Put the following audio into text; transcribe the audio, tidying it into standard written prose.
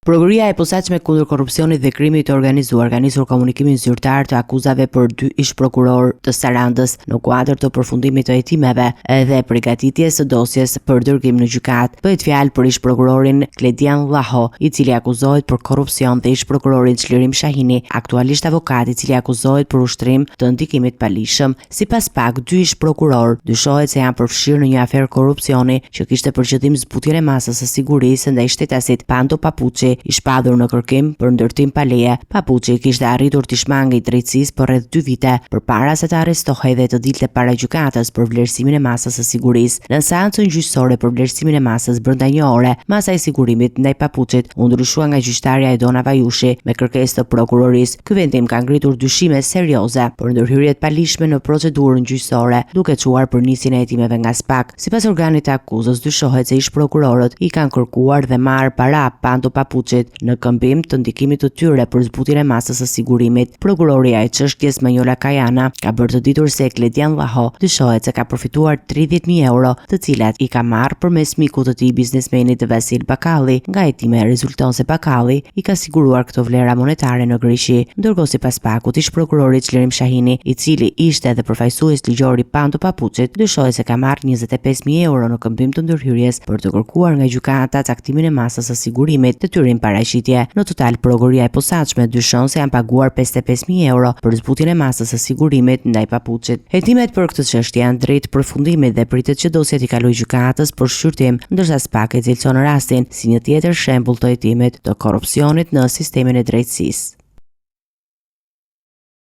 Prokuroria e posaçme kundër korrupsionit dhe krimit të organizuar ka nisur komunikimin zyrtar të akuzave për 2 ish prokuror të Sarandës në kuadër të përfundimit të hetimeve dhe përgatitjes së dosjes për dërgim në gjykat. Bëhet fjalë për ish prokurorin Kledian Llaho, i cili akuzohet për korrupsion, dhe ish prokurorin Çlirim Shahini, aktualisht avokat, i cili akuzohet për ushtrim të ndikimit palishëm. Sipas PAK, 2 ish prokuror dyshohet se janë përfshirë në një aferë korrupsioni që kishte për qëllim zbutjen e masës së sigurisë ndaj shtetasit Pando Papuçi, i shpadur në kërkim për ndërtim pa leje. Papuçi kishte arritur të shmangej drejtësisë për rreth 2 vite përpara se të arrestohej dhe të dilte para gjykatës për vlerësimin e masës së sigurisë. Në seancën gjyqësore për vlerësimin e masës brenda një ore, masa e sigurimit ndaj Papuçit u ndryshua nga gjyqtarja Edona Vajushi me kërkesë të prokurorisë. Ky vendim ka ngritur dyshime serioze për ndërhyrjet palishme në procedurën gjyqësore, duke çuar për nisjen e hetimeve nga SPAK. Sipas organit të akuzës, dyshohet se ish prokurorët i kanë kërkuar dhe marrë para Pando Papuçit në këmbim të ndikimit të tyre për zbutjen e masës së sigurimit. Prokuroria e çështjes Manjola Kajana ka bërë të ditur se Kledian Llaho dyshohet se ka përfituar 30.000 euro, të cilat i ka marrë përmes mikut të tij, biznesmenit Vasil Bakalli. Nga hetime rezulton se Bakalli i ka siguruar këto vlera monetare në Greqi. Ndërkohë, sipas PAK-ut, ish prokurori Çlirim Shahini, i cili ishte edhe përfaqësues ligjor i Pando Papuçit, dyshohet se ka marrë 25.000 euro në këmbim të ndërhyrjes për të kërkuar nga gjykata caktimin e masës së sigurimit të tyre paraqitje. Në total, prokuroria e posaçme dyshon se janë paguar 55.000 euro për zbutjen e masës së sigurimit ndaj Papuçit. Hetimet për këtë çështje janë drejt përfundimit dhe pritet që dosja të kalojë gjykatës për shqyrtim, ndërsa SPAK e cilëson rastin si një tjetër shembull të hetimit të korrupsionit në sistemin e drejtësisë.